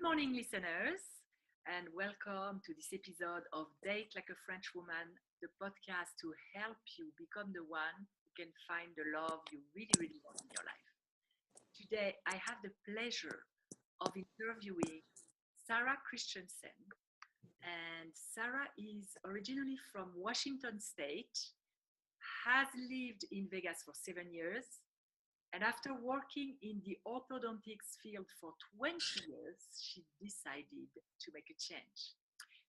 morning, listeners, and welcome to this episode of Date Like a French Woman, the podcast to help you become the one who can find the love you really, really want in your life. Today, I have the pleasure of interviewing Sarah Christensen. And Sarah is originally from Washington State, has lived in Vegas for 7 years, and after working in the orthodontics field for 20 years, she decided to make a change.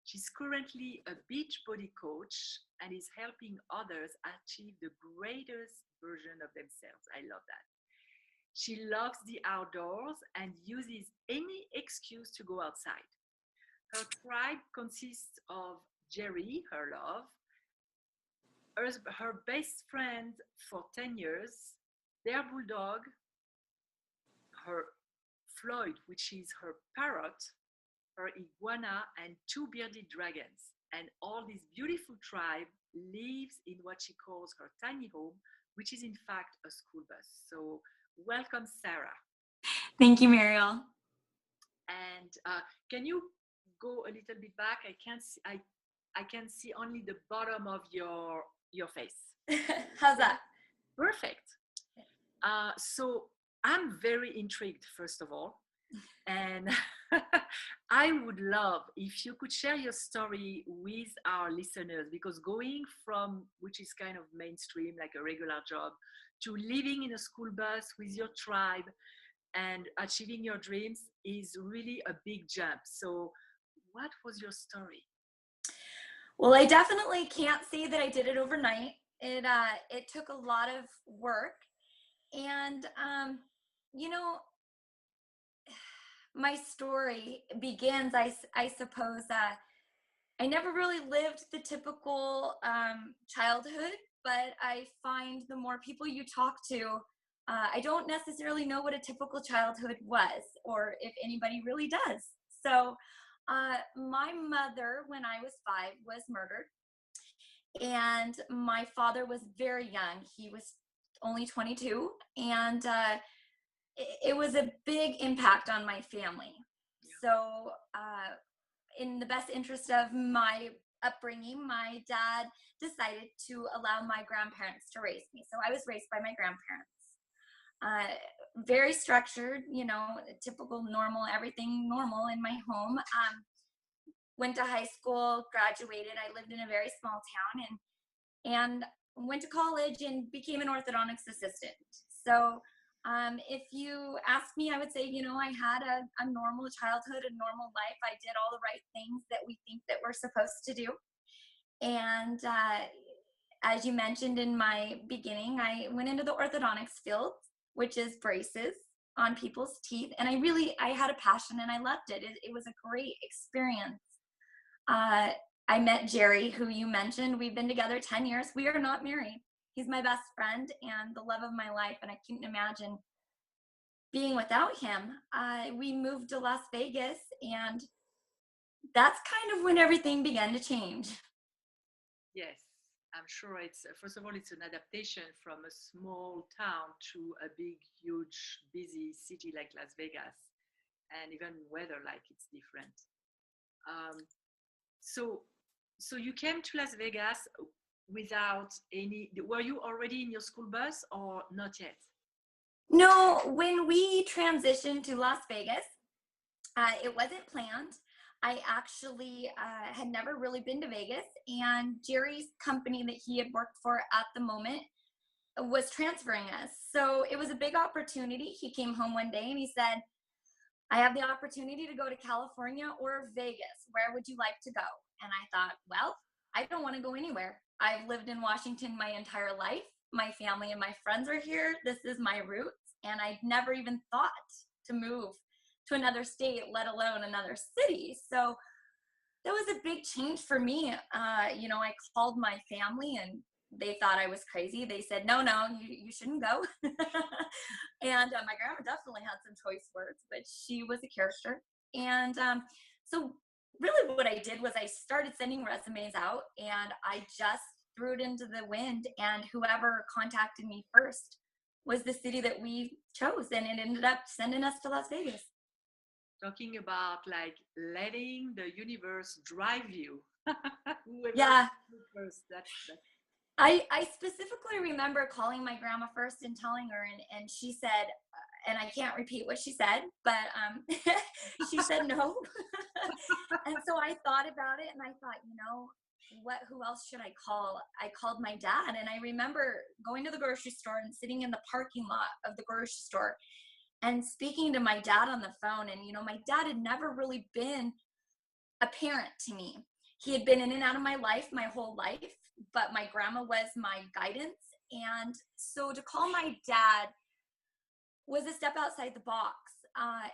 She's currently a beach body coach and is helping others achieve the greatest version of themselves. I love that. She loves the outdoors and uses any excuse to go outside. Her tribe consists of Jerry, her love, her best friend for 10 years, their bulldog, her Floyd, which is her parrot, her iguana, and two bearded dragons. And all this beautiful tribe lives in what she calls her tiny home, which is in fact a school bus. So, welcome, Sarah. Thank you, Murielle. And can you go a little bit back? I can see only the bottom of your face. How's that? Perfect. So I'm very intrigued, first of all, and I would love if you could share your story with our listeners, because going from, which is kind of mainstream, like a regular job, to living in a school bus with your tribe and achieving your dreams is really a big jump. So what was your story? Well, I definitely can't say that I did it overnight. It took a lot of work, and my story begins. I suppose I never really lived the typical childhood, but I find the more people you talk to, I don't necessarily know what a typical childhood was, or if anybody really does. So, my mother, when I was 5, was murdered, and my father was very young. He was only 22, and it was a big impact on my family. So, in the best interest of my upbringing, my dad decided to allow my grandparents to raise me. So I was raised by my grandparents. Very structured, typical, normal, everything normal in my home. Went to high school, graduated. I lived in a very small town, and went to college and became an orthodontics assistant. So if you ask me, I would say, I had a normal childhood, a normal life. I did all the right things that we think that we're supposed to do. And as you mentioned in my beginning, I went into the orthodontics field, which is braces on people's teeth. And I had a passion and I loved it. It was a great experience. I met Jerry, who you mentioned. We've been together 10 years. We are not married. He's my best friend and the love of my life, and I couldn't imagine being without him. We moved to Las Vegas, and that's kind of when everything began to change. Yes, I'm sure first of all, it's an adaptation from a small town to a big, huge, busy city like Las Vegas, and even weather like it's different. Um, so you came to Las Vegas without were you already in your school bus or not yet? No, when we transitioned to Las Vegas, it wasn't planned. I actually had never really been to Vegas, and Jerry's company that he had worked for at the moment was transferring us. So it was a big opportunity. He came home one day and he said, I have the opportunity to go to California or Vegas. Where would you like to go? And I thought, well, I don't want to go anywhere. I've lived in Washington my entire life. My family and my friends are here. This is my roots. And I'd never even thought to move to another state, let alone another city. So that was a big change for me. I called my family and they thought I was crazy. They said, no, you shouldn't go. And my grandma definitely had some choice words, but she was a character. And so really what I did was I started sending resumes out, and I just threw it into the wind, and whoever contacted me first was the city that we chose, and it ended up sending us to Las Vegas. talking about like letting the universe drive you. Whoever Yeah. first, that's I specifically remember calling my grandma first and telling her, and she said, and I can't repeat what she said, but she said no. And so I thought about it, and I thought, who else should I call? I called my dad, and I remember going to the grocery store and sitting in the parking lot of the grocery store and speaking to my dad on the phone. And my dad had never really been a parent to me. He had been in and out of my life my whole life, but my grandma was my guidance. And so to call my dad was a step outside the box.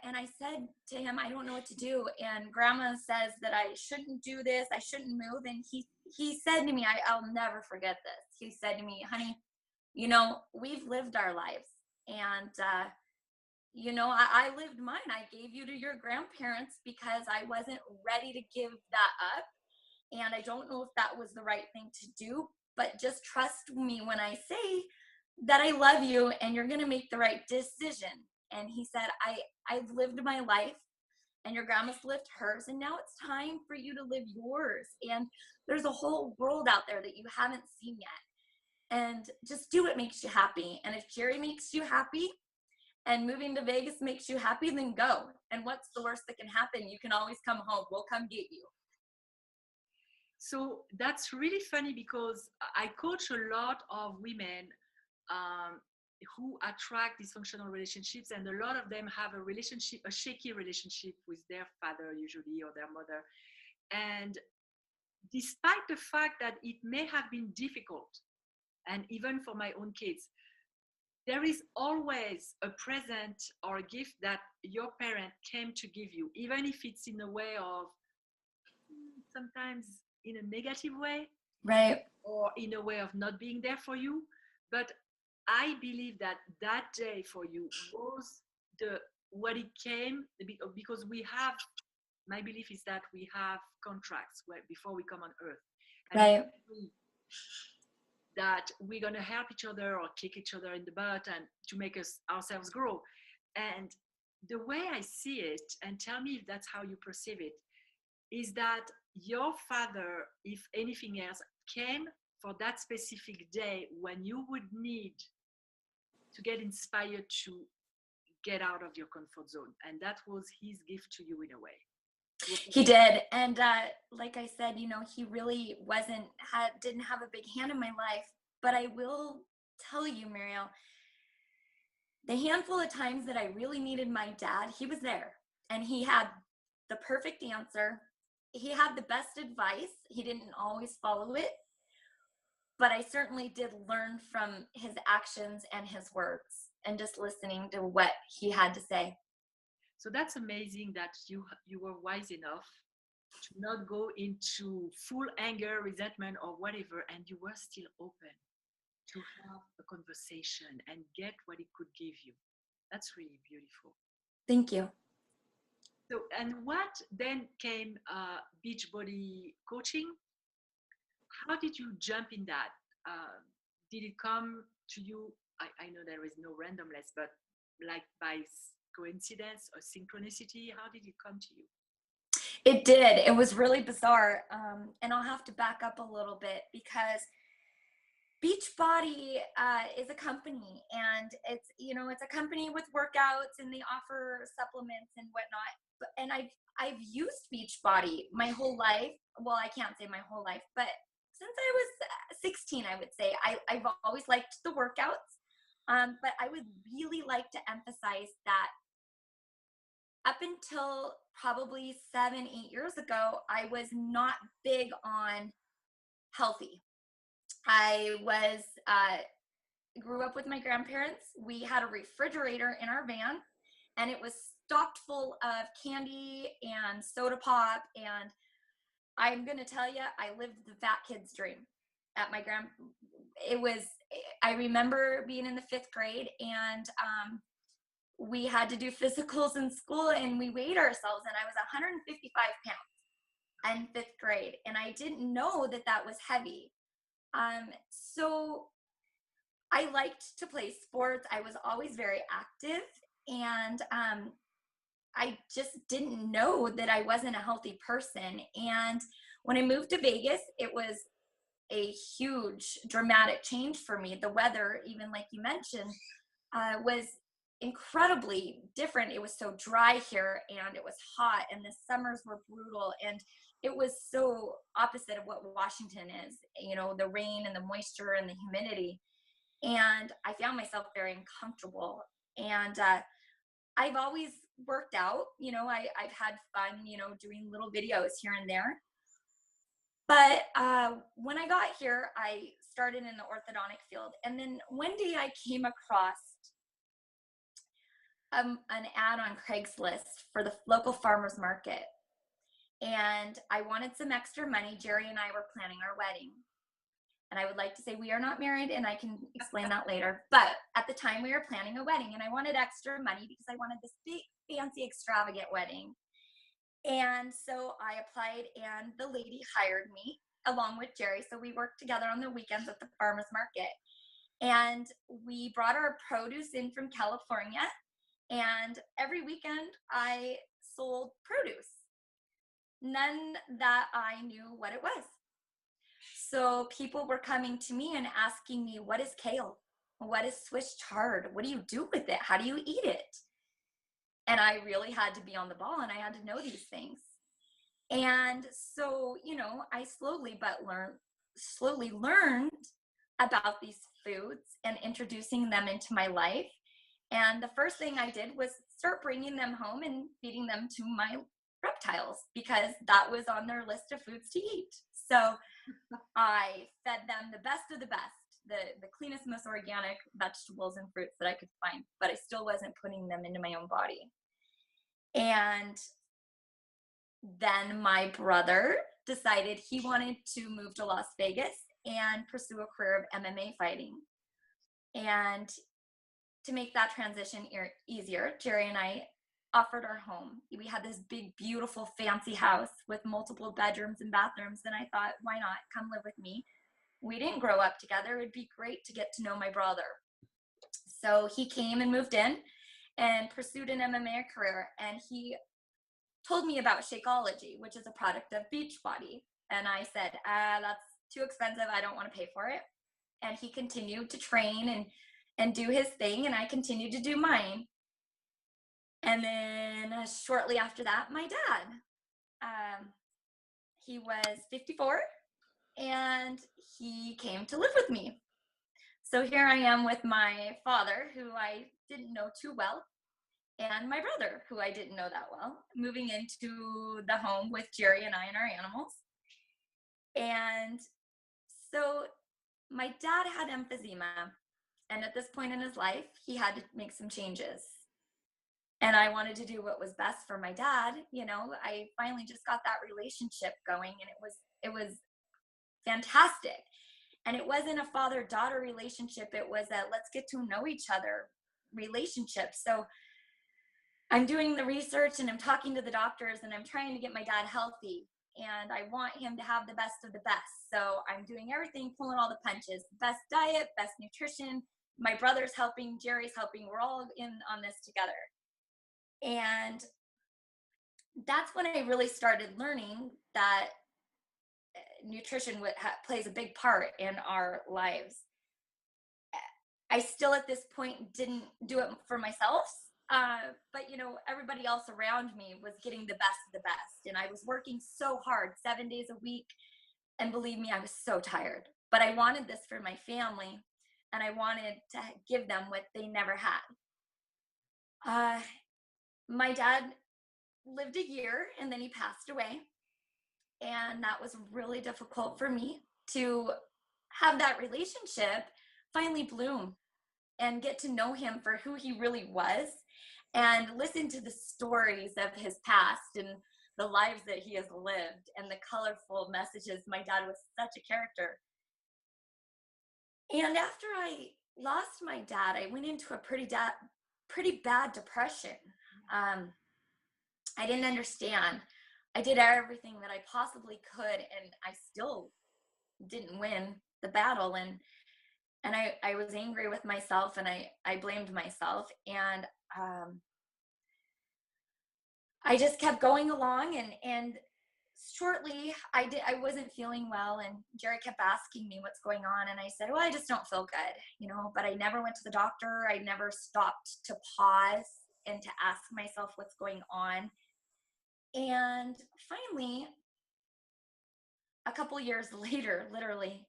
And I said to him, I don't know what to do. And grandma says that I shouldn't do this, I shouldn't move. And he said to me, I'll never forget this. He said to me, honey, we've lived our lives. And, I lived mine. I gave you to your grandparents because I wasn't ready to give that up. And I don't know if that was the right thing to do, but just trust me when I say that I love you and you're going to make the right decision. And he said, I've lived my life and your grandma's lived hers. And now it's time for you to live yours. And there's a whole world out there that you haven't seen yet. And just do what makes you happy. And if Jerry makes you happy and moving to Vegas makes you happy, then go. And what's the worst that can happen? You can always come home. We'll come get you. so that's really funny because I coach a lot of women um, who attract dysfunctional relationships, and a lot of them have a shaky relationship with their father, usually, or their mother. And despite the fact that it may have been difficult, and even for my own kids, there is always a present or a gift that your parent came to give you, even if it's in a way of sometimes in a negative way Right. or in a way of not being there for you. But I believe that that day for you was the what it came because we have, my belief is that we have contracts before we come on earth, and Right. that we're going to help each other or kick each other in the butt and to make us ourselves grow. And the way I see it, and tell me if that's how you perceive it, is that your father, if anything else, came for that specific day when you would need to get inspired to get out of your comfort zone. And that was his gift to you in a way. He did. And like I said, he really didn't have a big hand in my life. But I will tell you, Murielle, the handful of times that I really needed my dad, he was there. And he had the perfect answer. He had the best advice. He didn't always follow it. But I certainly did learn from his actions and his words and just listening to what he had to say. So that's amazing that you were wise enough to not go into full anger, resentment, or whatever, and you were still open to have a conversation and get what it could give you. That's really beautiful. Thank you. So, and what then came Beachbody coaching? How did you jump in that? Did it come to you? I know there is no randomness, but like by coincidence or synchronicity, how did it come to you? It did. It was really bizarre. And I'll have to back up a little bit because Beachbody is a company, and it's a company with workouts, and they offer supplements and whatnot. And I've used Beachbody my whole life. Well, I can't say my whole life, but since I was 16, I would say I've always liked the workouts. But I would really like to emphasize that up until probably 7-8 years ago, I was not big on healthy. I grew up with my grandparents. We had a refrigerator in our van, and it was stocked full of candy and soda pop. And I'm going to tell you, I lived the fat kid's dream at my I remember being in the 5th grade, and we had to do physicals in school, and we weighed ourselves, and I was 155 pounds in 5th grade. And I didn't know that was heavy. So I liked to play sports. I was always very active. And I just didn't know that I wasn't a healthy person. And when I moved to Vegas, it was a huge dramatic change for me. The weather, even like you mentioned, was incredibly different. It was so dry here, and it was hot, and the summers were brutal, and it was so opposite of what Washington is, the rain and the moisture and the humidity. And I found myself very uncomfortable. And I've always worked out, I've had fun, doing little videos here and there. But when I got here, I started in the orthodontic field. And then one day I came across an ad on Craigslist for the local farmers market. And I wanted some extra money. Jerry and I were planning our wedding. And I would like to say we are not married, and I can explain that later. But at the time, we were planning a wedding, and I wanted extra money because I wanted this big, fancy, extravagant wedding. And so I applied, and the lady hired me along with Jerry. So we worked together on the weekends at the farmers market. And we brought our produce in from California. And every weekend, I sold produce. None that I knew what it was. So people were coming to me and asking me, what is kale? What is Swiss chard? What do you do with it? How do you eat it? And I really had to be on the ball, and I had to know these things. And so, I slowly learned about these foods and introducing them into my life. And the first thing I did was start bringing them home and feeding them to my reptiles, because that was on their list of foods to eat. So I fed them the best of the best, the cleanest, most organic vegetables and fruits that I could find, but I still wasn't putting them into my own body. And then my brother decided he wanted to move to Las Vegas and pursue a career of MMA fighting. And to make that transition easier, Jerry and I offered our home. We had this big, beautiful, fancy house with multiple bedrooms and bathrooms. And I thought, why not come live with me? We didn't grow up together. It'd be great to get to know my brother. So he came and moved in and pursued an MMA career. And he told me about Shakeology, which is a product of Beachbody. And I said, that's too expensive. I don't want to pay for it. And he continued to train and do his thing. And I continued to do mine. And then shortly after that, my dad, he was 54, and he came to live with me. So here I am with my father, who I didn't know too well, and my brother, who I didn't know that well, moving into the home with Jerry and I and our animals. And so my dad had emphysema, and at this point in his life, he had to make some changes. And I wanted to do what was best for my dad. I finally just got that relationship going, and it was fantastic. And it wasn't a father-daughter relationship. It was a let's get to know each other relationship. So I'm doing the research, and I'm talking to the doctors, and I'm trying to get my dad healthy. And I want him to have the best of the best. So I'm doing everything, pulling all the punches. Best diet, best nutrition. My brother's helping, Jerry's helping. We're all in on this together. And that's when I really started learning that nutrition plays a big part in our lives. I still at this point didn't do it for myself, but everybody else around me was getting the best of the best. And I was working so hard, 7 days a week. And believe me, I was so tired. But I wanted this for my family, and I wanted to give them what they never had. My dad lived a year, and then he passed away. And that was really difficult for me to have that relationship finally bloom and get to know him for who he really was, and listen to the stories of his past and the lives that he has lived and the colorful messages. My dad was such a character. And after I lost my dad, I went into a pretty bad depression. I didn't understand. I did everything that I possibly could, and I still didn't win the battle. And I was angry with myself, and I blamed myself. And I just kept going along, and shortly I wasn't feeling well, and Jerry kept asking me what's going on, and I said, well, I just don't feel good, but I never went to the doctor. I never stopped to pause and to ask myself what's going on. And finally, a couple years later, literally,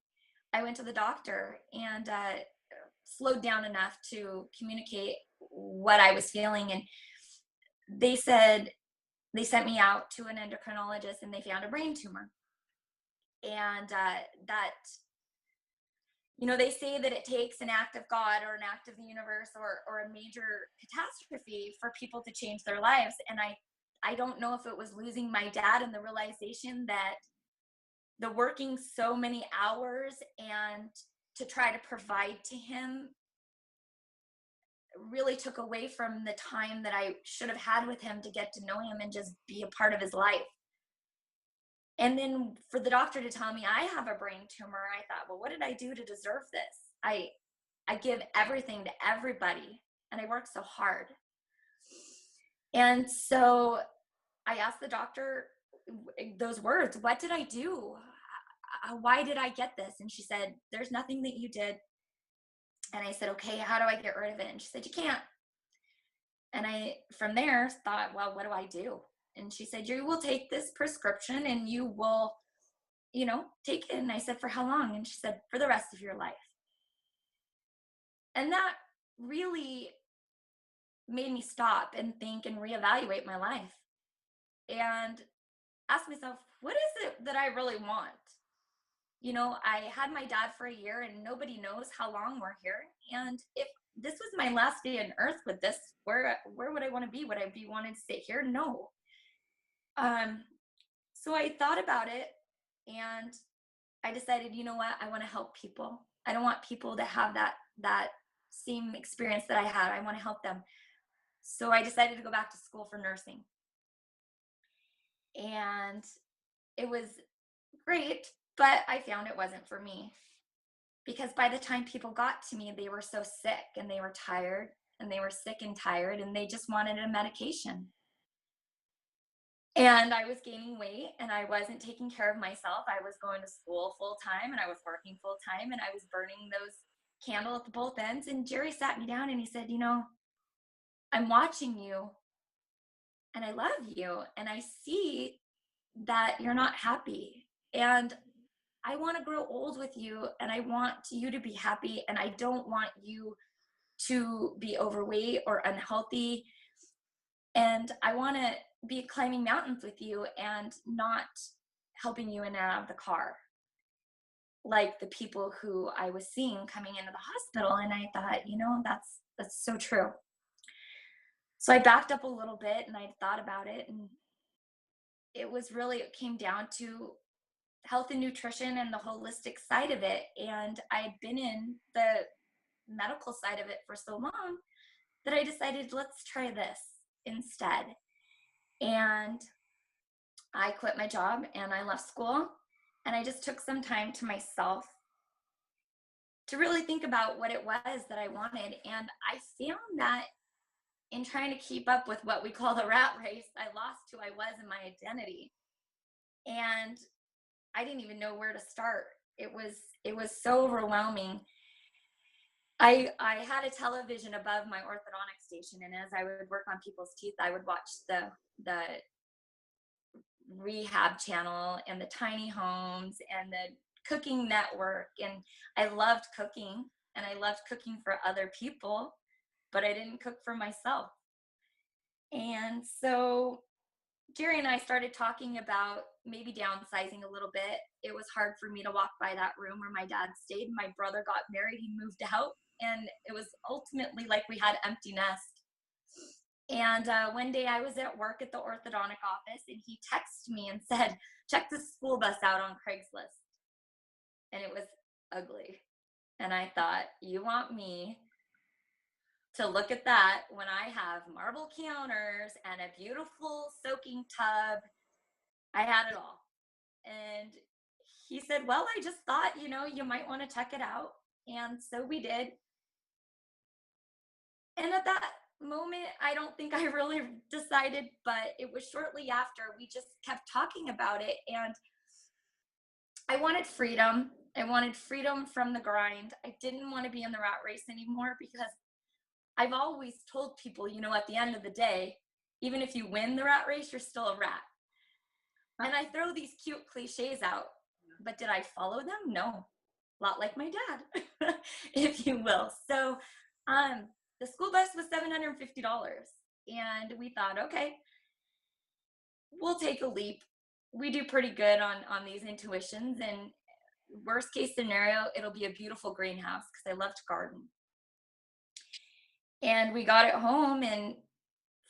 I went to the doctor and slowed down enough to communicate what I was feeling. And they said, they sent me out to an endocrinologist, and they found a brain tumor. And they say that it takes an act of God or an act of the universe or a major catastrophe for people to change their lives. And I don't know if it was losing my dad and the realization that the working so many hours and to try to provide to him really took away from the time that I should have had with him to get to know him and just be a part of his life. And then for the doctor to tell me I have a brain tumor, I thought, well, what did I do to deserve this? I give everything to everybody, and I work so hard. And so I asked the doctor those words, what did I do? Why did I get this? And she said, there's nothing that you did. And I said, okay, how do I get rid of it? And she said, you can't. And I, from there, thought, well, what do I do? And she said, you will take this prescription and you will, take it. And I said, for how long? And she said, for the rest of your life. And that really made me stop and think and reevaluate my life and ask myself, what is it that I really want? I had my dad for a year, and nobody knows how long we're here. And if this was my last day on earth with this, where would I want to be? Would I be wanting to stay here? No. So I thought about it, and I decided, you know what? I want to help people. I don't want people to have that same experience that I had. I want to help them. So I decided to go back to school for nursing. And it was great, but I found it wasn't for me. Because by the time people got to me, they were so sick and they were tired and they were sick and tired and they just wanted a medication. And I was gaining weight and I wasn't taking care of myself. I was going to school full time and I was working full time and I was burning those candles at the both ends. And Jerry sat me down and he said, I'm watching you and I love you and I see that you're not happy. And I want to grow old with you and I want you to be happy and I don't want you to be overweight or unhealthy. And I want to be climbing mountains with you and not helping you in and out of the car like the people who I was seeing coming into the hospital. And I thought, that's so true. So I backed up a little bit and I thought about it, and it came down to health and nutrition and the holistic side of it. And I'd been in the medical side of it for so long that I decided, let's try this instead. And I quit my job and I left school, and I just took some time to myself to really think about what it was that I wanted. And I found that in trying to keep up with what we call the rat race, I lost who I was in my identity. And I didn't even know where to start. It was so overwhelming. I had a television above my orthodontic station, and as I would work on people's teeth, I would watch the rehab channel and the tiny homes and the cooking network. And I loved cooking and I loved cooking for other people, but I didn't cook for myself. And so Jerry and I started talking about maybe downsizing a little bit. It was hard for me to walk by that room where my dad stayed. My brother got married, he moved out, and it was ultimately like we had empty nest. And one day I was at work at the orthodontic office, and he texted me and said, check the school bus out on Craigslist. And it was ugly. And I thought, you want me to look at that when I have marble counters and a beautiful soaking tub? I had it all. And he said, well, I just thought, you might want to check it out. And so we did. And at that moment, I don't think I really decided, but it was shortly after. We just kept talking about it, and I wanted freedom. I wanted freedom from the grind. I didn't want to be in the rat race anymore because I've always told people, at the end of the day, even if you win the rat race, you're still a rat. And I throw these cute cliches out, but did I follow them? No. A lot like my dad, if you will. So the school bus was $750. And we thought, okay, we'll take a leap. We do pretty good on these intuitions. And worst case scenario, it'll be a beautiful greenhouse because I love to garden. And we got it home, and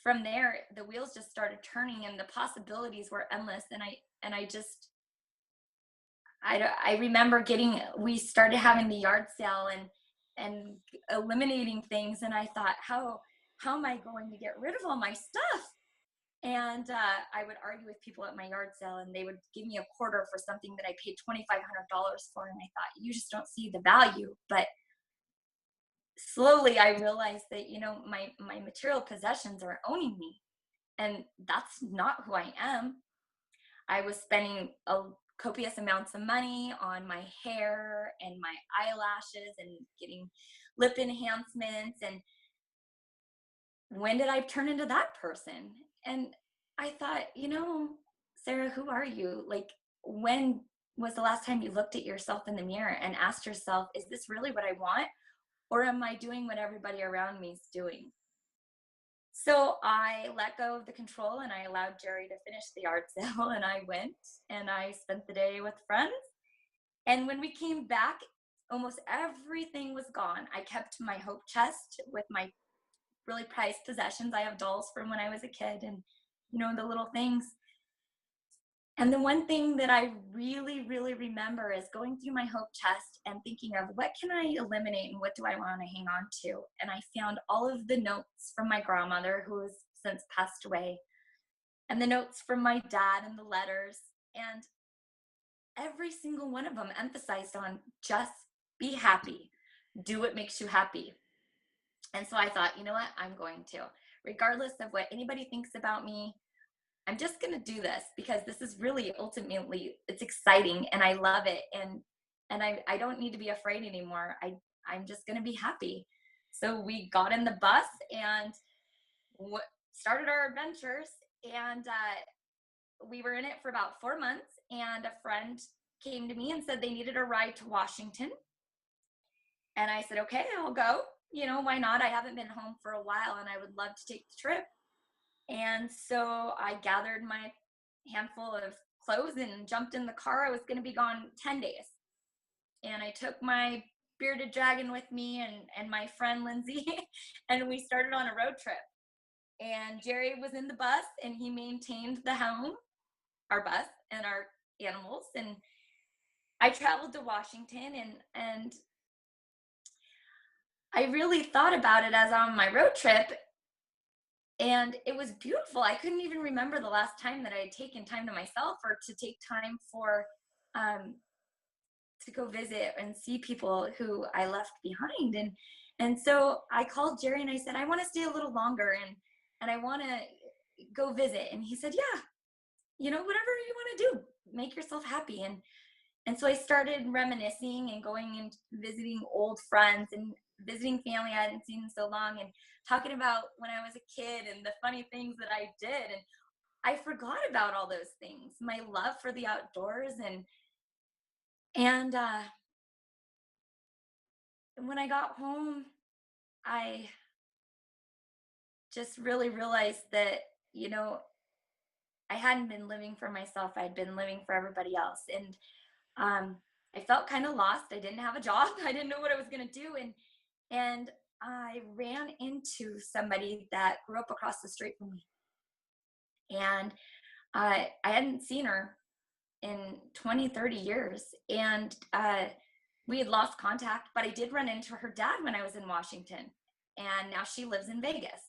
from there, the wheels just started turning, and the possibilities were endless. I remember we started having the yard sale and eliminating things. And I thought, how am I going to get rid of all my stuff? And I would argue with people at my yard sale, and they would give me a quarter for something that I paid $2,500 for. And I thought, you just don't see the value. But slowly I realized that, my material possessions are owning me, and that's not who I am. I was spending copious amounts of money on my hair and my eyelashes and getting lip enhancements. And when did I turn into that person? And I thought, Sarah, who are you? Like, when was the last time you looked at yourself in the mirror and asked yourself, is this really what I want? Or am I doing what everybody around me is doing? So I let go of the control, and I allowed Jerry to finish the yard sale, and I went and I spent the day with friends. And when we came back, almost everything was gone. I kept my hope chest with my really prized possessions. I have dolls from when I was a kid, and the little things. And the one thing that I really, really remember is going through my hope chest and thinking of, what can I eliminate and what do I want to hang on to? And I found all of the notes from my grandmother, who has since passed away, and the notes from my dad and the letters. And every single one of them emphasized on just be happy. Do what makes you happy. And so I thought, you know what? I'm going to, regardless of what anybody thinks about me, I'm just going to do this because this is really ultimately, it's exciting and I love it. And I don't need to be afraid anymore. I'm just going to be happy. So we got in the bus and started our adventures. And we were in it for about 4 months. And a friend came to me and said they needed a ride to Washington. And I said, okay, I'll go. Why not? I haven't been home for a while and I would love to take the trip. And so I gathered my handful of clothes and jumped in the car. I was going to be gone 10 days. And I took my bearded dragon with me and my friend Lindsay, and we started on a road trip. And Jerry was in the bus, and he maintained the home, our bus, and our animals. And I traveled to Washington, and I really thought about it as on my road trip. And it was beautiful. I couldn't even remember the last time that I had taken time to myself or to take time for to go visit and see people who I left behind. And so I called Jerry and I said, I want to stay a little longer and I want to go visit. And he said, yeah, whatever you want to do, make yourself happy. And so I started reminiscing and going and visiting old friends and visiting family I hadn't seen in so long, and talking about when I was a kid and the funny things that I did. And I forgot about all those things, my love for the outdoors. And when I got home, I just really realized that, I hadn't been living for myself. I'd been living for everybody else. And I felt kind of lost. I didn't have a job. I didn't know what I was going to do. And I ran into somebody that grew up across the street from me. And I hadn't seen her in 20, 30 years. And we had lost contact, but I did run into her dad when I was in Washington. And now she lives in Vegas.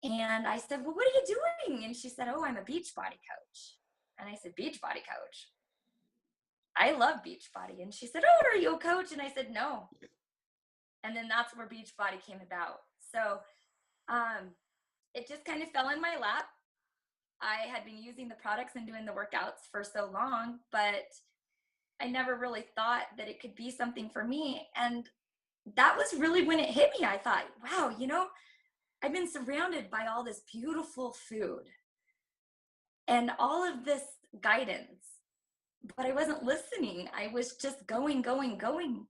And I said, well, what are you doing? And she said, oh, I'm a Beachbody coach. And I said, Beachbody coach? I love Beachbody. And she said, oh, are you a coach? And I said, no. And then that's where Beachbody came about. So it just kind of fell in my lap. I had been using the products and doing the workouts for so long, but I never really thought that it could be something for me. And that was really when it hit me. I thought, wow, I've been surrounded by all this beautiful food and all of this guidance, but I wasn't listening. I was just going, going, going.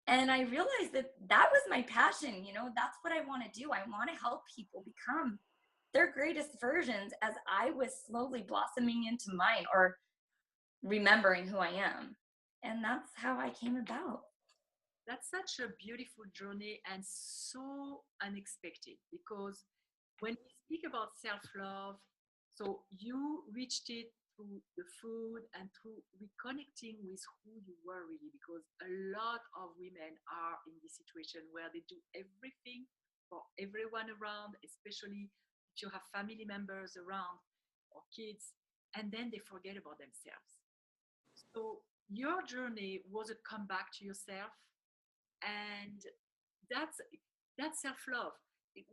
And I realized that that was my passion. That's what I want to do. I want to help people become their greatest versions as I was slowly blossoming into mine, or remembering who I am. And that's how I came about. That's such a beautiful journey and so unexpected, because when we speak about self-love, so you reached it through the food and through reconnecting with who you were really, because a lot of women are in this situation where they do everything for everyone around, especially if you have family members around or kids, and then they forget about themselves. So your journey was a comeback to yourself, and that's that's self-love.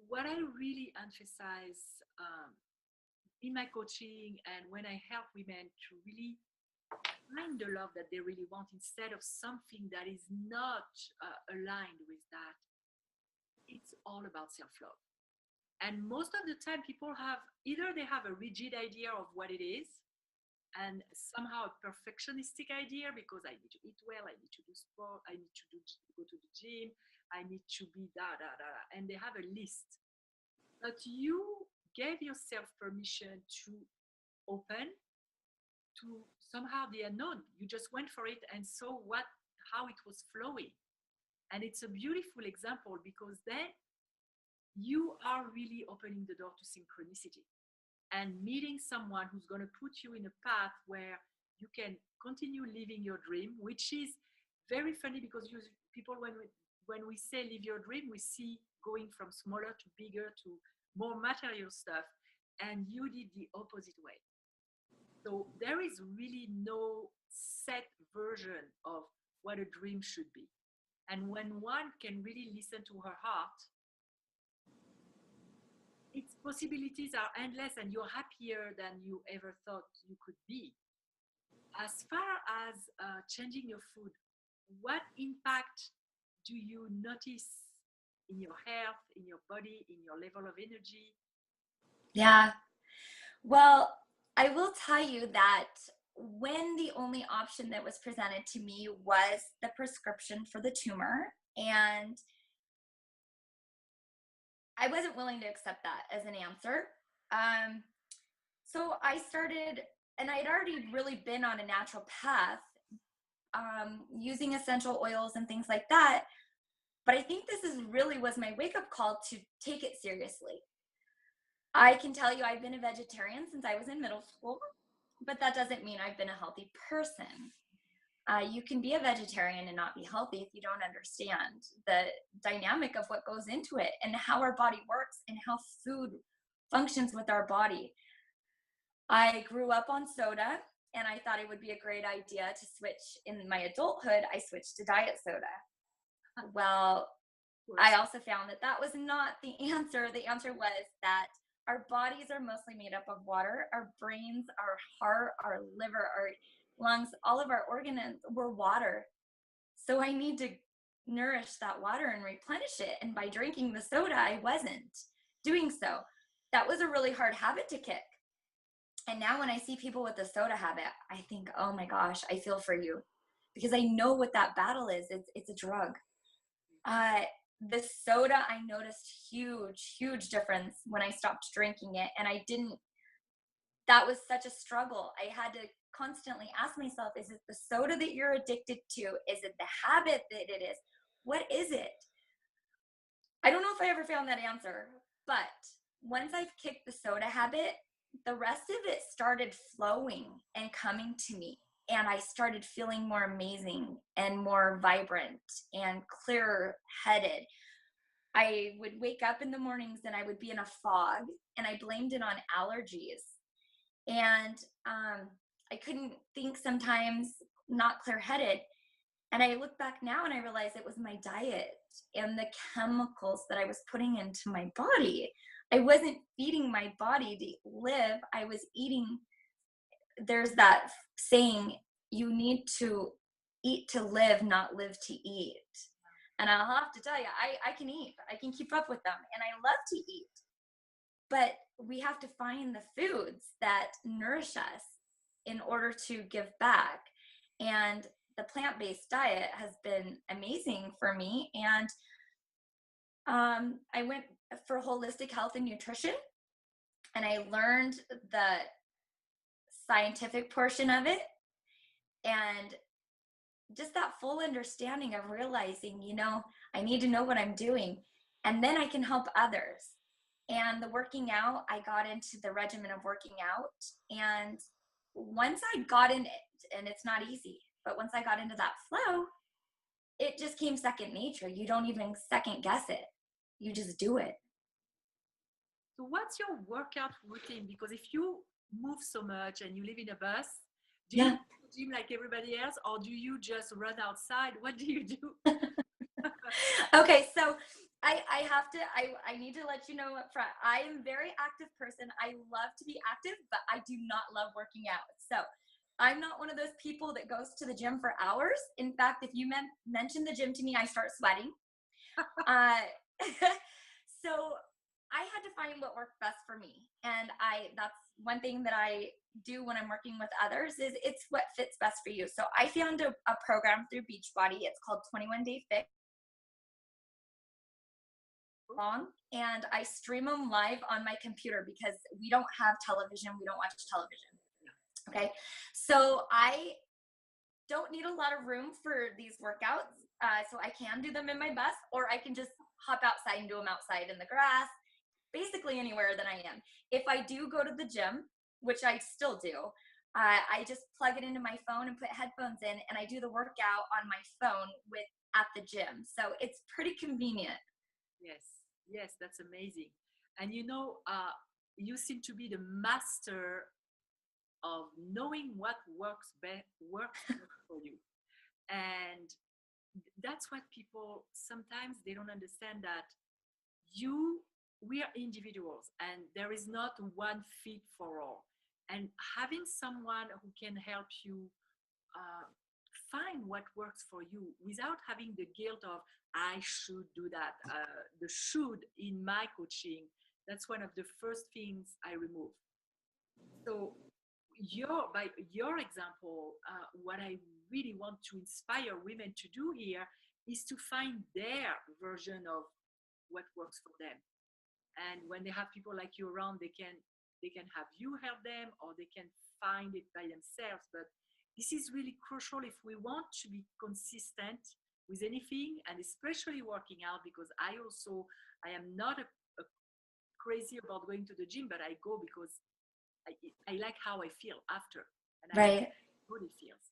What I really emphasize in my coaching and when I help women to really find the love that they really want instead of something that is not aligned with that, it's all about self-love. And most of the time people have either they have a rigid idea of what it is, and somehow a perfectionistic idea, because I need to eat well, I need to do sport, I need to go to the gym, I need to be da da da, and they have a list. But you gave yourself permission to open to somehow the unknown. You just went for it and saw how it was flowing. And it's a beautiful example, because then you are really opening the door to synchronicity and meeting someone who's going to put you in a path where you can continue living your dream, which is very funny, because people, when we say live your dream, we see going from smaller to bigger to more material stuff, and you did the opposite way. So there is really no set version of what a dream should be. And when one can really listen to her heart, its possibilities are endless, and you're happier than you ever thought you could be. As far as changing your food, what impact do you notice in your health, in your body, in your level of energy? Yeah. Well, I will tell you that when the only option that was presented to me was the prescription for the tumor, and I wasn't willing to accept that as an answer. Um, so I started, and I'd already really been on a natural path, using essential oils and things like that. But I think this is really was my wake up call to take it seriously. I can tell you I've been a vegetarian since I was in middle school, but that doesn't mean I've been a healthy person. You can be a vegetarian and not be healthy if you don't understand the dynamic of what goes into it and how our body works and how food functions with our body. I grew up on soda, and I thought it would be a great idea to switch. In my adulthood, I switched to diet soda. Well, I also found that that was not the answer. The answer was that our bodies are mostly made up of water. Our brains, our heart, our liver, our lungs, all of our organs were water. So I need to nourish that water and replenish it. And by drinking the soda, I wasn't doing so. That was a really hard habit to kick. And now when I see people with the soda habit, I think, oh my gosh, I feel for you, because I know what that battle is. It's a drug. The soda, I noticed huge difference when I stopped drinking it. And that was such a struggle. I had to constantly ask myself, is it the soda that you're addicted to? Is it the habit that it is? What is it? I don't know if I ever found that answer, but once I've kicked the soda habit, the rest of it started flowing and coming to me. And I started feeling more amazing and more vibrant and clearer headed. I would wake up in the mornings and I would be in a fog, and I blamed it on allergies. And I couldn't think sometimes, not clear headed. And I look back now and I realize it was my diet. and the chemicals that I was putting into my body. I wasn't feeding my body to live. I was eating. There's that saying, you need to eat to live, not live to eat. And I'll have to tell you, I can eat. I can keep up with them. And I love to eat. But we have to find the foods that nourish us in order to give back. And the plant-based diet has been amazing for me. And I went for holistic health and nutrition, and I learned the scientific portion of it, and just that full understanding of realizing, I need to know what I'm doing, and then I can help others. And the working out, I got into the regimen of working out, and once I got in it, and it's not easy, but once I got into that flow, it just came second nature. You don't even second guess it. You just do it. So what's your workout routine? Because if you move so much and you live in a bus, do you go to the gym like everybody else, or do you just run outside? What do you do? Okay, so I need to let you know up front. I am a very active person. I love to be active, but I do not love working out. So I'm not one of those people that goes to the gym for hours. In fact, if you mention the gym to me, I start sweating. So I had to find what worked best for me. And that's one thing that I do when I'm working with others is it's what fits best for you. So I found a program through Beachbody. It's called 21 Day Fix. Long, and I stream them live on my computer because we don't have television. We don't watch television. Okay. So I don't need a lot of room for these workouts. So I can do them in my bus, or I can just hop outside and do them outside in the grass, basically anywhere that I am. If I do go to the gym, which I still do, I just plug it into my phone and put headphones in, and I do the workout on my phone at the gym. So it's pretty convenient. Yes, that's amazing. And you seem to be the master of knowing what works best for you. And that's what people sometimes they don't understand, that we are individuals and there is not one fit for all. And having someone who can help you uh, find what works for you without having the guilt of I should do that. The should in my coaching, that's one of the first things I remove. So by your example, what I really want to inspire women to do here is to find their version of what works for them. And when they have people like you around, they can have you help them, or they can find it by themselves. But this is really crucial if we want to be consistent with anything, and especially working out, because I am not a crazy about going to the gym, but I go because I like how I feel after, and I like how my body feels.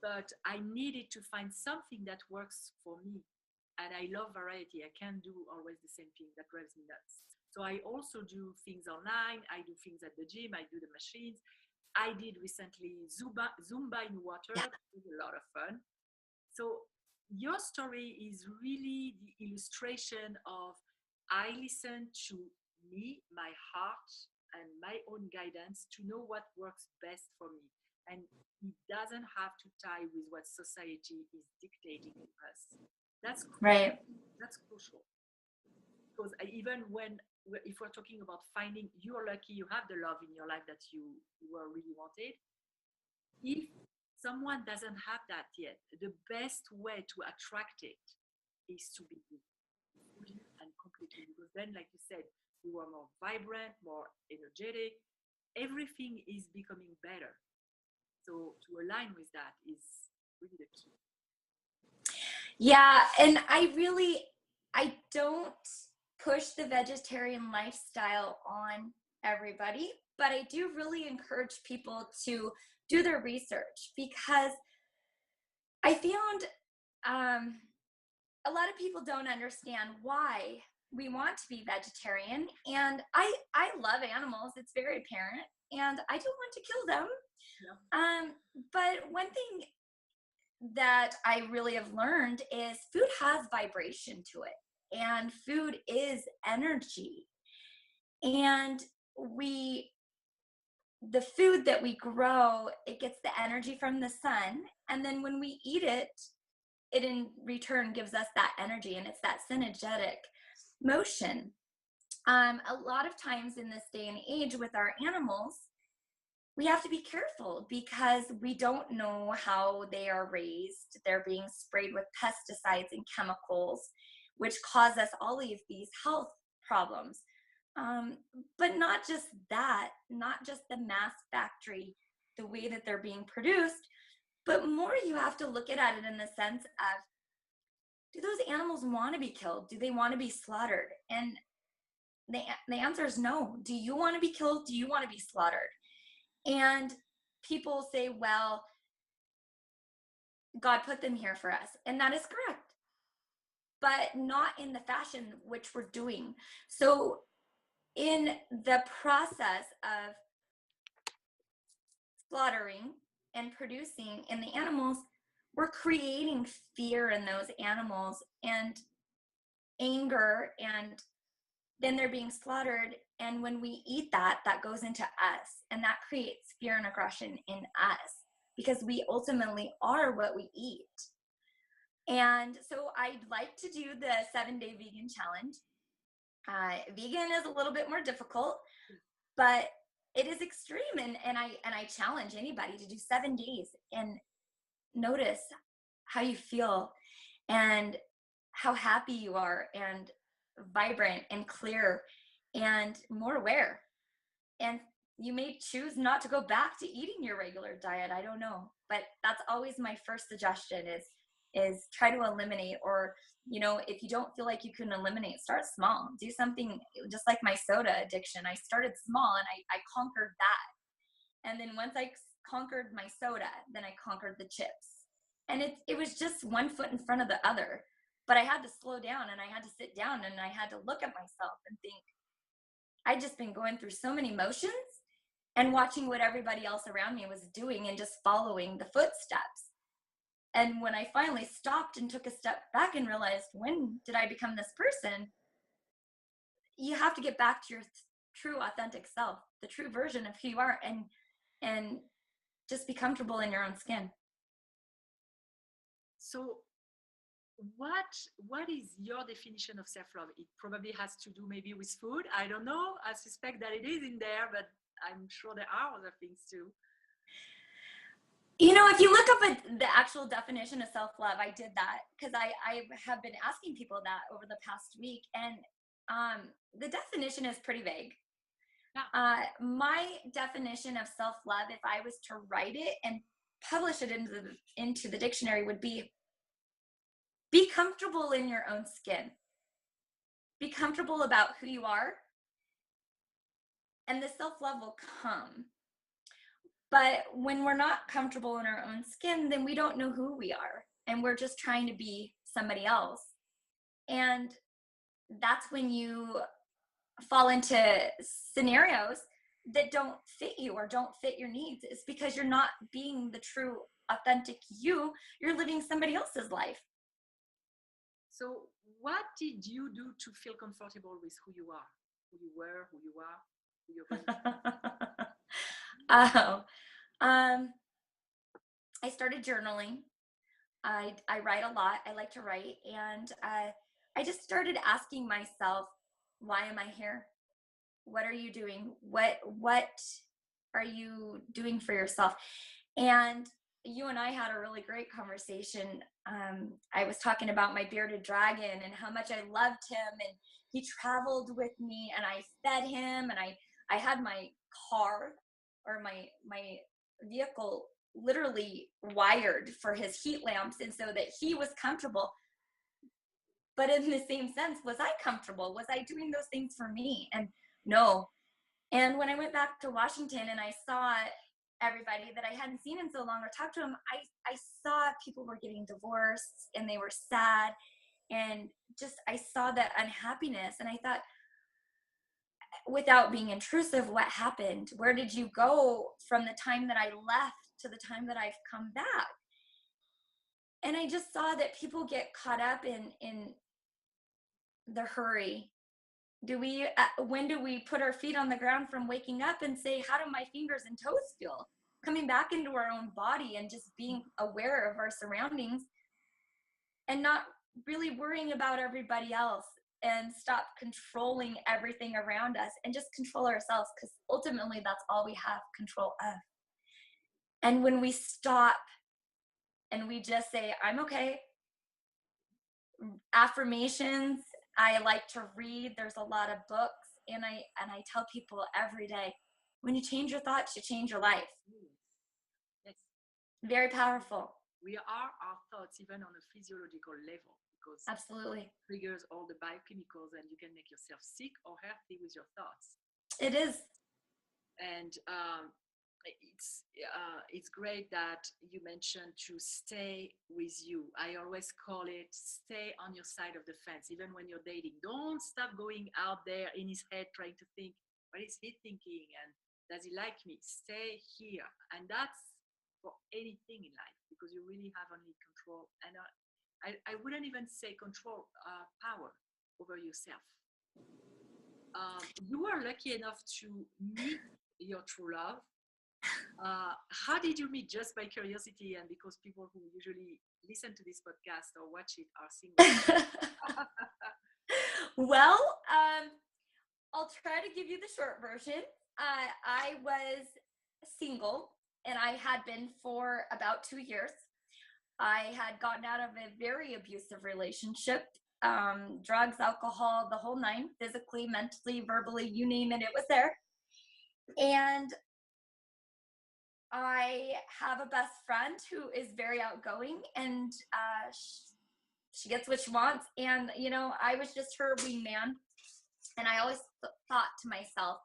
But I needed to find something that works for me. And I love variety. I can't do always the same thing. That drives me nuts. So I also do things online. I do things at the gym. I do the machines. I did recently Zumba in water. It was a lot of fun. So your story is really the illustration of I listen to me, my heart, and my own guidance to know what works best for me. And it doesn't have to tie with what society is dictating to us. That's right. That's crucial, because even if we're talking about finding, you're lucky you have the love in your life that you were really wanted. If someone doesn't have that yet, the best way to attract it is to be you, fully and completely, because then, like you said, you are more vibrant, more energetic. Everything is becoming better. So to align with that is really the key. Yeah, and I don't push the vegetarian lifestyle on everybody, but I do really encourage people to do their research, because I found a lot of people don't understand why we want to be vegetarian. And I love animals, it's very apparent, and I don't want to kill them. Yeah. But one thing that I really have learned is food has vibration to it, and food is energy. And we, the food that we grow, it gets the energy from the sun. And then when we eat it, it in return gives us that energy, and it's that synergetic motion. A lot of times in this day and age with our animals, we have to be careful because we don't know how they are raised. They're being sprayed with pesticides and chemicals, which cause us all of these health problems. Um, but not just that, not just the mass factory, the way that they're being produced, but more you have to look at it in the sense of, do those animals want to be killed? Do they want to be slaughtered? And the answer is no. Do you want to be killed? Do you want to be slaughtered? And people say, well, God put them here for us. And that is correct, but not in the fashion which we're doing. So in the process of slaughtering and producing in the animals, we're creating fear in those animals and anger, and then they're being slaughtered. And when we eat that, that goes into us, and that creates fear and aggression in us because we ultimately are what we eat. And so I'd like to do the 7-day vegan challenge. Vegan is a little bit more difficult, but it is extreme. And I challenge anybody to do 7 days and notice how you feel and how happy you are and vibrant and clear and more aware. And you may choose not to go back to eating your regular diet. I don't know, but that's always my first suggestion is try to eliminate, or, you know, if you don't feel like you can eliminate, start small. Do something just like my soda addiction. I started small and I conquered that. And then once I conquered my soda, then I conquered the chips. And it was just one foot in front of the other. But I had to slow down, and I had to sit down, and I had to look at myself and think, I'd just been going through so many motions and watching what everybody else around me was doing and just following the footsteps. And when I finally stopped and took a step back and realized, when did I become this person? You have to get back to your true authentic self, the true version of who you are, and just be comfortable in your own skin. So what is your definition of self-love? It probably has to do maybe with food. I don't know. I suspect that it is in there, but I'm sure there are other things too. You know, if you look up the actual definition of self-love, I did that because I have been asking people that over the past week, and the definition is pretty vague. Yeah. My definition of self-love, if I was to write it and publish it into the dictionary, would be comfortable in your own skin. Be comfortable about who you are, and the self-love will come. But when we're not comfortable in our own skin, then we don't know who we are, and we're just trying to be somebody else. And that's when you fall into scenarios that don't fit you or don't fit your needs. It's because you're not being the true, authentic you. You're living somebody else's life. So what did you do to feel comfortable with who you are, who you were, who you are, who you're going to be? Oh, I started journaling. I write a lot. I like to write. And I just started asking myself, why am I here? What are you doing? What are you doing for yourself? And you and I had a really great conversation. I was talking about my bearded dragon and how much I loved him, and he traveled with me, and I fed him, and I had my car, or my vehicle, literally wired for his heat lamps, and so that he was comfortable. But in the same sense, was I comfortable? Was I doing those things for me? And no. And when I went back to Washington and I saw everybody that I hadn't seen in so long or talked to them, I saw people were getting divorced and they were sad. And just, I saw that unhappiness. And I thought, without being intrusive, what happened? Where did you go from the time that I left to the time that I've come back? And I just saw that people get caught up in the hurry. When do we put our feet on the ground from waking up and say, how do my fingers and toes feel? Coming back into our own body and just being aware of our surroundings and not really worrying about everybody else, and stop controlling everything around us and just control ourselves, because ultimately that's all we have control of. And when we stop and we just say, I'm okay, affirmations, I like to read, there's a lot of books, and I tell people every day, when you change your thoughts, you change your life. Yes. Very powerful. We are our thoughts, even on a physiological level, because absolutely, it triggers all the biochemicals, and you can make yourself sick or healthy with your thoughts. It is. And it's great that you mentioned to stay with you. I always call it stay on your side of the fence, even when you're dating. Don't stop going out there in his head trying to think, what is he thinking, and does he like me? Stay here. And that's for anything in life, because you really have only control. And I wouldn't even say control, power over yourself. You were lucky enough to meet your true love. How did you meet? Just by curiosity, and because people who usually listen to this podcast or watch it are single. Well, I'll try to give you the short version. I was single, and I had been for about 2 years. I had gotten out of a very abusive relationship, drugs, alcohol, the whole nine, physically, mentally, verbally, you name it, it was there. And I have a best friend who is very outgoing, and she gets what she wants. And, you know, I was just her wingman. And I always thought to myself,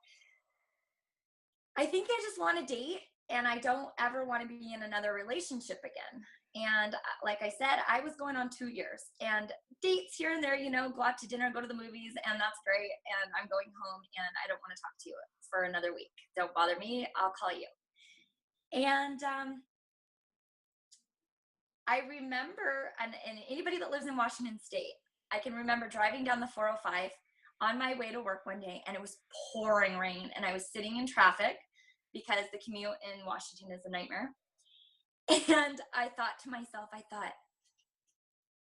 I think I just want to date, and I don't ever want to be in another relationship again. And like I said, I was going on 2 years, and dates here and there, you know, go out to dinner, go to the movies, and that's great. And I'm going home, and I don't want to talk to you for another week. Don't bother me. I'll call you. And I remember, and anybody that lives in Washington State, I can remember driving down the 405 on my way to work one day, and it was pouring rain, and I was sitting in traffic because the commute in Washington is a nightmare. And I thought to myself,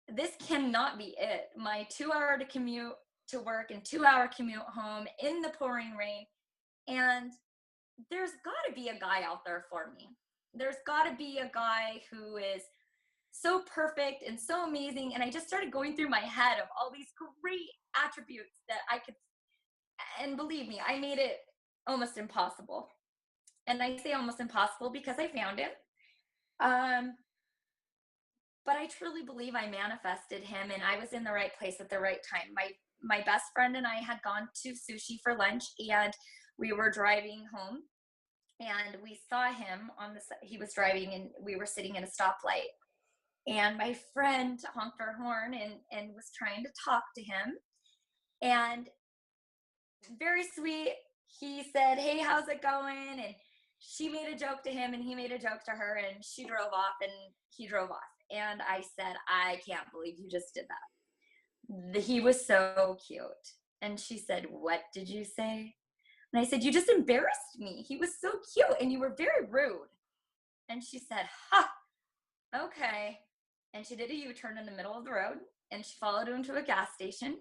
this cannot be it. My 2-hour to commute to work and 2-hour commute home in the pouring rain. And there's got to be a guy out there for me. There's got to be a guy who is so perfect and so amazing. And I just started going through my head of all these great attributes that I could, and believe me, I made it almost impossible. And I say almost impossible because I found him. But I truly believe I manifested him, and I was in the right place at the right time. My best friend and I had gone to sushi for lunch, and we were driving home, and we saw him he was driving, and we were sitting at a stoplight. And my friend honked her horn and was trying to talk to him. And very sweet, he said, hey, how's it going? And she made a joke to him, and he made a joke to her, and she drove off, and he drove off. And I said, I can't believe you just did that. He was so cute. And she said, what did you say? And I said, you just embarrassed me. He was so cute, and you were very rude. And she said, okay. And she did a U-turn in the middle of the road, and she followed him to a gas station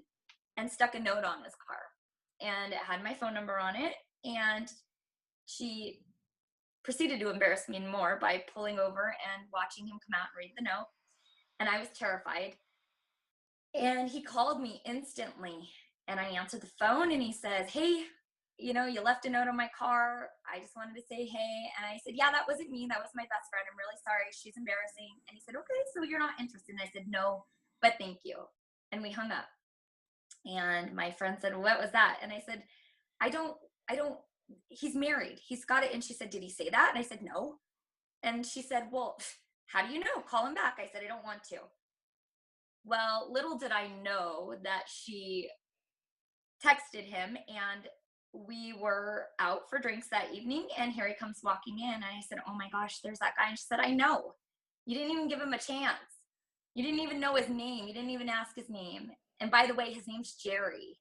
and stuck a note on his car. And it had my phone number on it. And she proceeded to embarrass me more by pulling over and watching him come out and read the note. And I was terrified. And he called me instantly, and I answered the phone, and he says, hey, you know, you left a note on my car. I just wanted to say, hey. And I said, yeah, that wasn't me. That was my best friend. I'm really sorry. She's embarrassing. And he said, okay, so you're not interested. And I said, no, but thank you. And we hung up. And my friend said, what was that? And I said, I don't, he's married. He's got it. And she said, did he say that? And I said, no. And she said, well, how do you know? Call him back. I said, I don't want to. Well, little did I know that she texted him, and we were out for drinks that evening, and here he comes walking in. And I said, oh my gosh, there's that guy. And she said, I know. You didn't even give him a chance. You didn't even know his name. You didn't even ask his name. And by the way, his name's Jerry.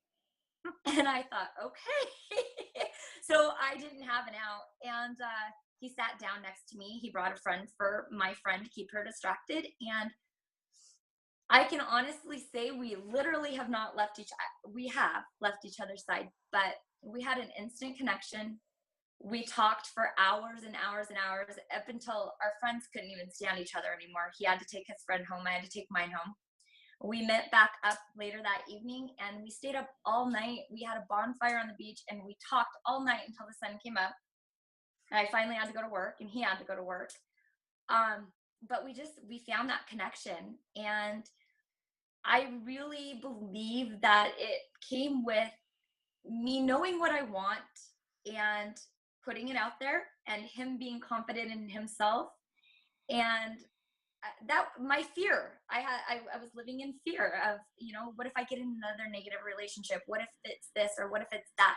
And I thought, okay. So I didn't have an out. And he sat down next to me. He brought a friend for my friend to keep her distracted. And I can honestly say we literally have not left we have left each other's side, but we had an instant connection. We talked for hours and hours and hours up until our friends couldn't even stand each other anymore. He had to take his friend home. I had to take mine home. We met back up later that evening and we stayed up all night. We had a bonfire on the beach and we talked all night until the sun came up. And I finally had to go to work and he had to go to work. But we found that connection. And I really believe that it came with me knowing what I want and putting it out there and him being confident in himself. And that my fear, I was living in fear of, what if I get in another negative relationship? What if it's this or what if it's that?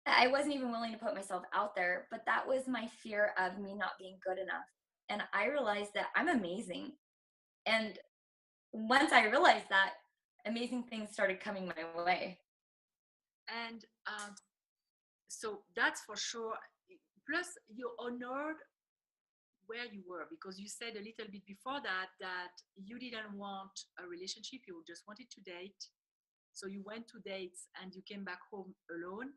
I wasn't even willing to put myself out there, but that was my fear of me not being good enough. And I realized that I'm amazing. And once I realized that, amazing things started coming my way. And so that's for sure. Plus, you honored where you were, because you said a little bit before that you didn't want a relationship, you just wanted to date. So you went to dates and you came back home alone.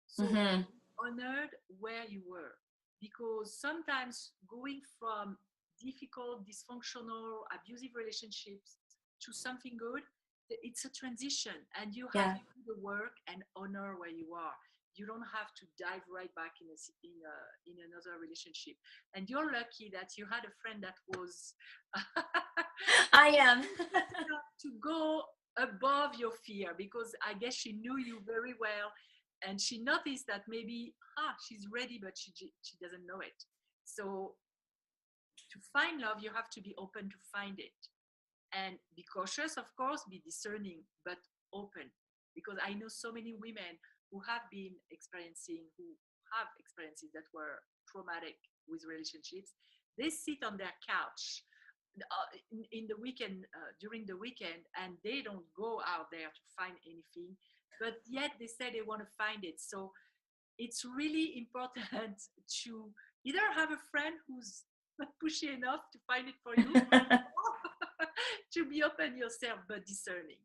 So honored where you were, because sometimes going from difficult, dysfunctional, abusive relationships to something good, it's a transition, and you have to do the work and honor where you are. You don't have to dive right back in another relationship. And you're lucky that you had a friend that was I am to go above your fear, because I guess she knew you very well, and she noticed that maybe she's ready, but she doesn't know it. So to find love, you have to be open to find it, and be cautious, of course, be discerning, but open. Because I know so many women who have experiences that were traumatic with relationships. They sit on their couch in the weekend, during the weekend, and they don't go out there to find anything, but yet they say they want to find it. So it's really important to either have a friend who's pushy enough to find it for you, to be open yourself but discerning.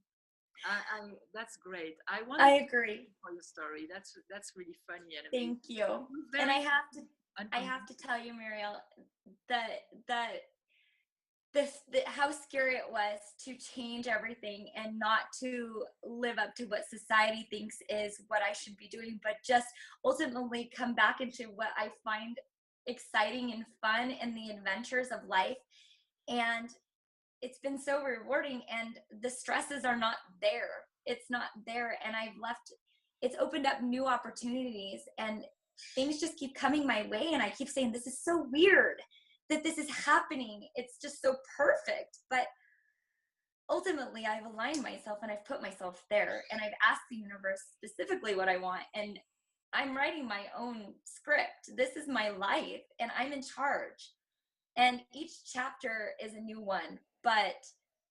That's great. I agree for your story. That's really funny and amazing. Thank you. And I have to tell you, Murielle, that how scary it was to change everything and not to live up to what society thinks is what I should be doing, but just ultimately come back into what I find exciting and fun in the adventures of life. And it's been so rewarding, and the stresses are not there. It's not there. And it's opened up new opportunities, and things just keep coming my way. And I keep saying, this is so weird that this is happening. It's just so perfect. But ultimately, I've aligned myself and I've put myself there, and I've asked the universe specifically what I want. And I'm writing my own script. This is my life, and I'm in charge. And each chapter is a new one, but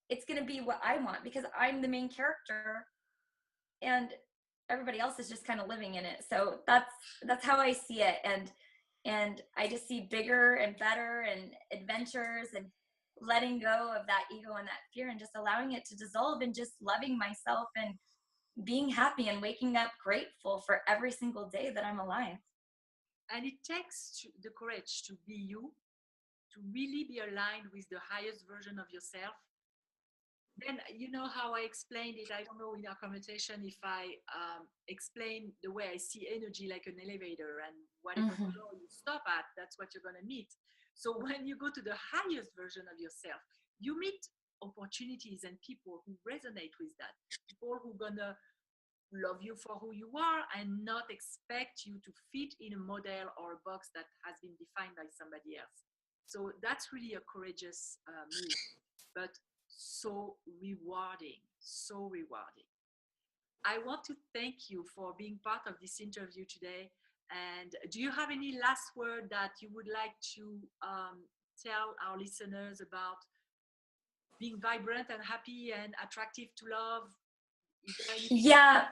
it's going to be what I want, because I'm the main character and everybody else is just kind of living in it. So that's how I see it. And I just see bigger and better and adventures, and letting go of that ego and that fear, and just allowing it to dissolve, and just loving myself and being happy and waking up grateful for every single day that I'm alive. And it takes the courage to be you, to really be aligned with the highest version of yourself. Then, you know how I explained it, I don't know in our conversation if I explain the way I see energy like an elevator, and whatever floor you stop at, that's what you're going to meet. So when you go to the highest version of yourself, you meet opportunities and people who resonate with that, people who are going to love you for who you are and not expect you to fit in a model or a box that has been defined by somebody else. So that's really a courageous move, but so rewarding, so rewarding. I want to thank you for being part of this interview today. And do you have any last word that you would like to tell our listeners about being vibrant and happy and attractive to love? Is there anything? Yeah,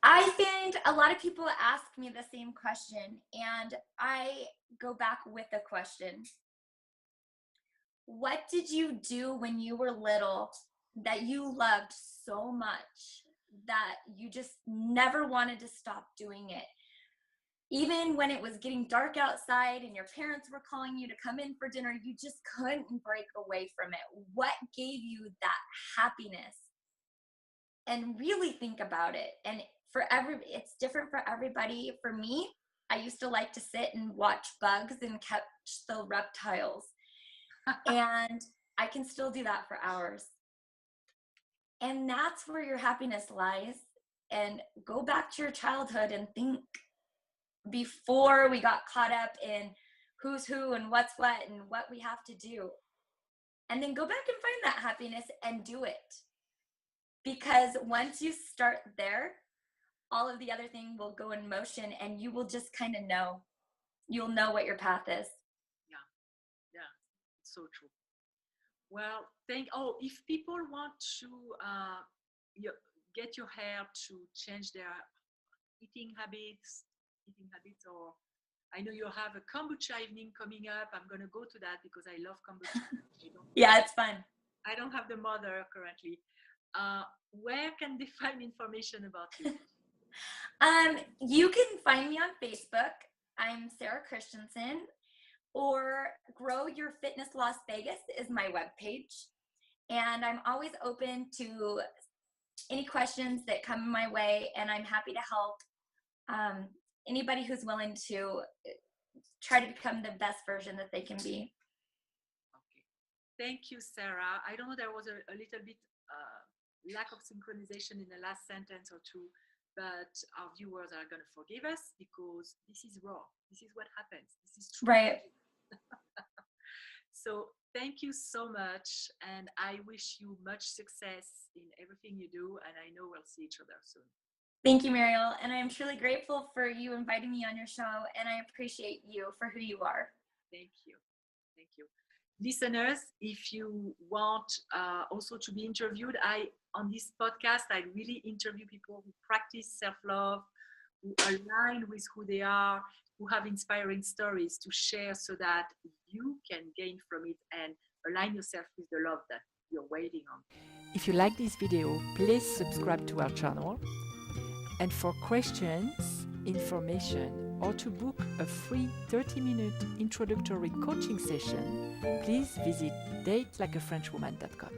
I think a lot of people ask me the same question, and I go back with a question. What did you do when you were little that you loved so much that you just never wanted to stop doing it? Even when it was getting dark outside and your parents were calling you to come in for dinner, you just couldn't break away from it. What gave you that happiness? And really think about it. And it's different for everybody. For me, I used to like to sit and watch bugs and catch the reptiles. And I can still do that for hours. And that's where your happiness lies. And go back to your childhood and think before we got caught up in who's who and what's what and what we have to do. And then go back and find that happiness and do it. Because once you start there, all of the other things will go in motion and you will just kind of know. You'll know what your path is. Yeah, it's so true. Well, if people want to get your hair to change their eating habits, or I know you have a kombucha evening coming up. I'm going to go to that because I love kombucha. Yeah, it's fun. I don't have the mother currently. Where can they find information about you? You can find me on Facebook. I'm Sarah Christensen, or Grow Your Fitness Las Vegas is my webpage. And I'm always open to any questions that come my way, and I'm happy to help anybody who's willing to try to become the best version that they can be. Okay. Thank you, Sarah. I don't know, there was a little bit lack of synchronization in the last sentence or two, but our viewers are going to forgive us because this is raw. This is what happens. This is true. Right. So thank you so much. And I wish you much success in everything you do. And I know we'll see each other soon. Thank you, Murielle. And I am truly grateful for you inviting me on your show. And I appreciate you for who you are. Thank you. Thank you. Listeners, if you want also to be interviewed, on this podcast, I really interview people who practice self-love, who align with who they are, who have inspiring stories to share so that you can gain from it and align yourself with the love that you're waiting on. If you like this video, please subscribe to our channel. And for questions, information, or to book a free 30-minute introductory coaching session, please visit datelikeafrenchwoman.com.